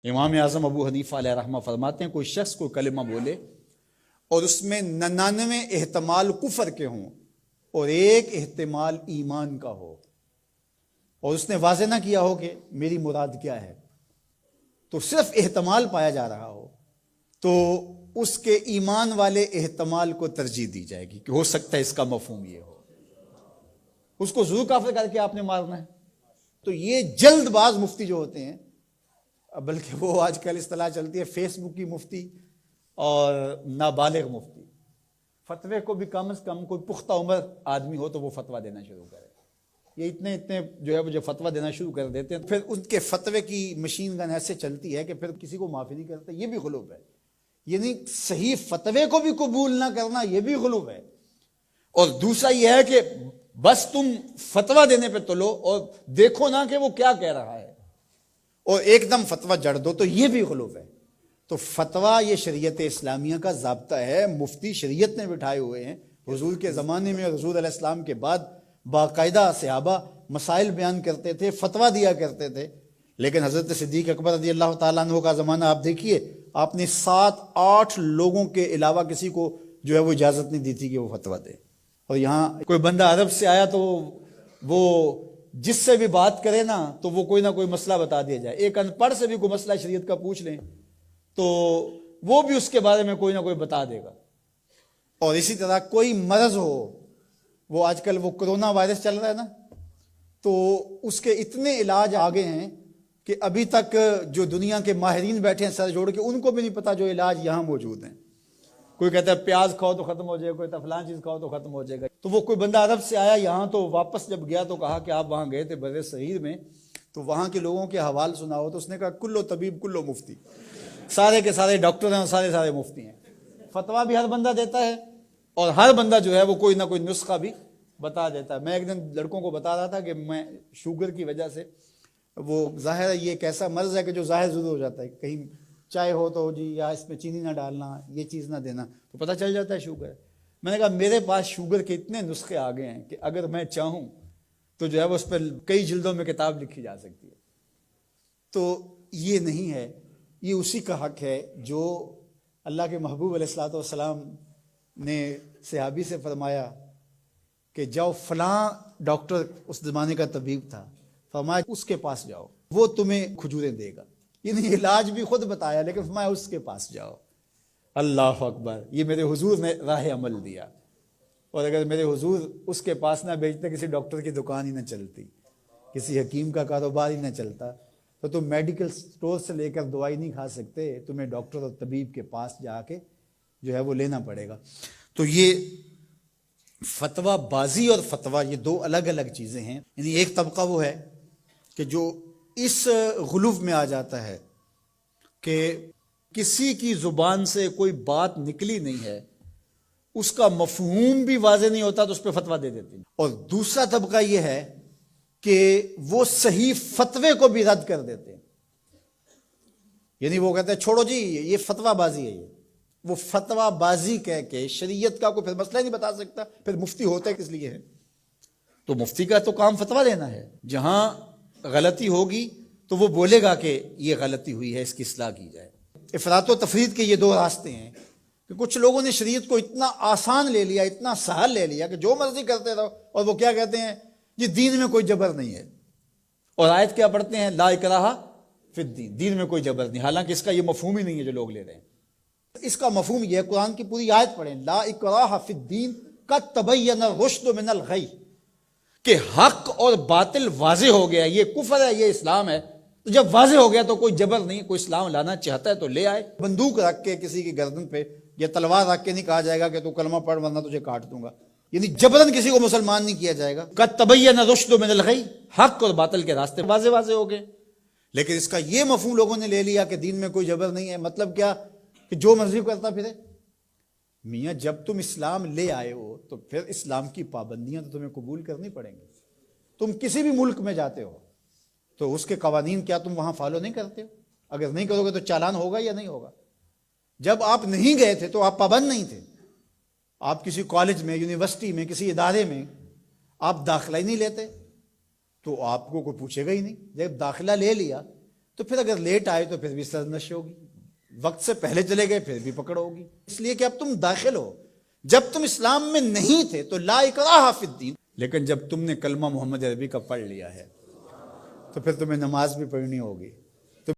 امام اعظم ابو حنیفہ علیہ رحمہ فرماتے ہیں کوئی شخص کوئی کلمہ بولے اور اس میں 99 احتمال کفر کے ہوں اور ایک احتمال ایمان کا ہو، اور اس نے واضح نہ کیا ہو کہ میری مراد کیا ہے، تو صرف احتمال پایا جا رہا ہو، تو اس کے ایمان والے احتمال کو ترجیح دی جائے گی کہ ہو سکتا ہے اس کا مفہوم یہ ہو، اس کو ضرور کافر کر کے آپ نے مارنا ہے۔ تو یہ جلد باز مفتی جو ہوتے ہیں، بلکہ وہ آج کل اصطلاح چلتی ہے فیس بک کی مفتی اور نابالغ مفتی، فتوے کو بھی کم از کم کوئی پختہ عمر آدمی ہو تو وہ فتویٰ دینا شروع کرے۔ یہ اتنے جو ہے وہ جو فتویٰ دینا شروع کر دیتے ہیں، پھر ان کے فتوے کی مشین گن ایسے چلتی ہے کہ پھر کسی کو معافی نہیں کرتے۔ یہ بھی غلو ہے، یعنی صحیح فتوے کو بھی قبول نہ کرنا یہ بھی غلو ہے۔ اور دوسرا یہ ہے کہ بس تم فتویٰ دینے پہ تلو اور دیکھو نہ کہ وہ کیا کہہ رہا ہے اور ایک دم فتویٰ جڑ دو، تو یہ بھی غلو ہے۔ تو فتویٰ یہ شریعت اسلامیہ کا ضابطہ ہے، مفتی شریعت نے بٹھائے ہوئے ہیں۔ حضور کے زمانے میں، حضور علیہ السلام کے بعد باقاعدہ صحابہ مسائل بیان کرتے تھے، فتویٰ دیا کرتے تھے، لیکن حضرت صدیق اکبر رضی اللہ تعالیٰ عنہ کا زمانہ آپ دیکھیے، آپ نے 7-8 لوگوں کے علاوہ کسی کو جو ہے وہ اجازت نہیں دی تھی کہ وہ فتویٰ دے۔ اور یہاں کوئی بندہ عرب سے آیا تو وہ جس سے بھی بات کرے نا تو وہ کوئی نہ کوئی مسئلہ بتا دیا جائے۔ ایک ان پڑھ سے بھی کوئی مسئلہ شریعت کا پوچھ لیں تو وہ بھی اس کے بارے میں کوئی نہ کوئی بتا دے گا۔ اور اسی طرح کوئی مرض ہو، وہ آج کل وہ کرونا وائرس چل رہا ہے نا، تو اس کے اتنے علاج آگے ہیں کہ ابھی تک جو دنیا کے ماہرین بیٹھے ہیں سر جوڑ کے، ان کو بھی نہیں پتا جو علاج یہاں موجود ہیں۔ کوئی کہتا ہے پیاز کھاؤ تو ختم ہو جائے گا، کوئی کہتا ہے فلان چیز کھاؤ تو ختم ہو جائے گا۔ تو وہ کوئی بندہ عرب سے آیا یہاں، تو واپس جب گیا تو کہا کہ آپ وہاں گئے تھے بر صغیر میں، تو وہاں کے لوگوں کے حوال سناؤ، تو اس نے کہا کلو طبیب کلو مفتی، سارے کے سارے ڈاکٹر ہیں اور سارے مفتی ہیں۔ فتویٰ بھی ہر بندہ دیتا ہے اور ہر بندہ جو ہے وہ کوئی نہ کوئی نسخہ بھی بتا دیتا ہے۔ میں ایک دن لڑکوں کو بتا رہا تھا کہ میں شوگر کی وجہ سے، وہ ظاہر ہے یہ ایک ایسا مرض ہے کہ جو ظاہر ضرور ہو جاتا ہے، کہیں چائے ہو تو جی یا اس میں چینی نہ ڈالنا، یہ چیز نہ دینا، تو پتہ چل جاتا ہے شوگر ہے۔ میں نے کہا میرے پاس شوگر کے اتنے نسخے آ گئے ہیں کہ اگر میں چاہوں تو جو ہے وہ اس پر کئی جلدوں میں کتاب لکھی جا سکتی ہے۔ تو یہ نہیں ہے، یہ اسی کا حق ہے جو اللہ کے محبوب علیہ الصلوۃ والسلام نے صحابی سے فرمایا کہ جاؤ فلاں ڈاکٹر اس زمانے کا طبیب تھا، فرمایا اس کے پاس جاؤ، وہ تمہیں کھجوریں دے گا۔ یعنی علاج بھی خود بتایا، لیکن فرمایا اس کے پاس جاؤ۔ اللہ اکبر، یہ میرے حضور نے راہ عمل دیا۔ اور اگر میرے حضور اس کے پاس نہ بھیجتے، کسی ڈاکٹر کی دکان ہی نہ چلتی، کسی حکیم کا کاروبار ہی نہ چلتا، تو تم میڈیکل سٹور سے لے کر دوائی نہیں کھا سکتے، تمہیں ڈاکٹر اور طبیب کے پاس جا کے جو ہے وہ لینا پڑے گا۔ تو یہ فتویٰ بازی اور فتویٰ یہ دو الگ الگ چیزیں ہیں۔ یعنی ایک طبقہ وہ ہے کہ جو اس غلو میں آ جاتا ہے کہ کسی کی زبان سے کوئی بات نکلی نہیں ہے، اس کا مفہوم بھی واضح نہیں ہوتا تو اس پہ فتویٰ دے دیتے ہیں۔ اور دوسرا طبقہ یہ ہے کہ وہ صحیح فتوے کو بھی رد کر دیتے ہیں، یعنی وہ کہتے ہیں چھوڑو جی یہ فتویٰ بازی ہے، وہ فتویٰ بازی کہہ کے شریعت کا کوئی پھر مسئلہ نہیں بتا سکتا، پھر مفتی ہوتا ہے کس لیے ہے؟ تو مفتی کا تو کام فتویٰ دینا ہے، جہاں غلطی ہوگی تو وہ بولے گا کہ یہ غلطی ہوئی ہے، اس کی اصلاح کی جائے۔ افراط و تفرید کے یہ دو راستے ہیں کہ کچھ لوگوں نے شریعت کو اتنا آسان لے لیا، اتنا سہل لے لیا کہ جو مرضی کرتے رہو، اور وہ کیا کہتے ہیں جی دین میں کوئی جبر نہیں ہے، اور آیت کیا پڑھتے ہیں لا اکراہ فی الدین، دین میں کوئی جبر نہیں، حالانکہ اس کا یہ مفہوم ہی نہیں ہے جو لوگ لے رہے ہیں۔ اس کا مفہوم یہ ہے، قرآن کی پوری آیت پڑھیں، لا اکراہ فی الدین قد تبین الرشد من الغی، کہ حق اور باطل واضح ہو گیا، یہ کفر ہے یہ اسلام ہے، تو جب واضح ہو گیا تو کوئی جبر نہیں، کوئی اسلام لانا چاہتا ہے تو لے آئے۔ بندوق رکھ کے کسی کی گردن پہ یا تلوار رکھ کے نہیں کہا جائے گا کہ تو کلمہ پڑھ ورنہ تجھے کاٹ دوں گا، یعنی جبرن کسی کو مسلمان نہیں کیا جائے گا۔ قد تبین الرشد من الغی، حق اور باطل کے راستے واضح ہو گئے۔ لیکن اس کا یہ مفہوم لوگوں نے لے لیا کہ دین میں کوئی جبر نہیں ہے، مطلب کیا کہ جو مرضی کرتا پھرے۔ میاں جب تم اسلام لے آئے ہو تو پھر اسلام کی پابندیاں تو تمہیں قبول کرنی پڑیں گی۔ تم کسی بھی ملک میں جاتے ہو تو اس کے قوانین کیا تم وہاں فالو نہیں کرتے ہو؟ اگر نہیں کرو گے تو چالان ہوگا یا نہیں ہوگا؟ جب آپ نہیں گئے تھے تو آپ پابند نہیں تھے، آپ کسی کالج میں، یونیورسٹی میں، کسی ادارے میں آپ داخلہ ہی نہیں لیتے تو آپ کو کوئی پوچھے گا ہی نہیں۔ جب داخلہ لے لیا تو پھر اگر لیٹ آئے تو پھر بھی سرنش ہوگی، وقت سے پہلے چلے گئے پھر بھی پکڑ ہوگی، اس لیے کہ اب تم داخل ہو۔ جب تم اسلام میں نہیں تھے تو لا اکراہ فی الدین، لیکن جب تم نے کلمہ محمد عربی کا پڑھ لیا ہے تو پھر تمہیں نماز بھی پڑھنی ہوگی،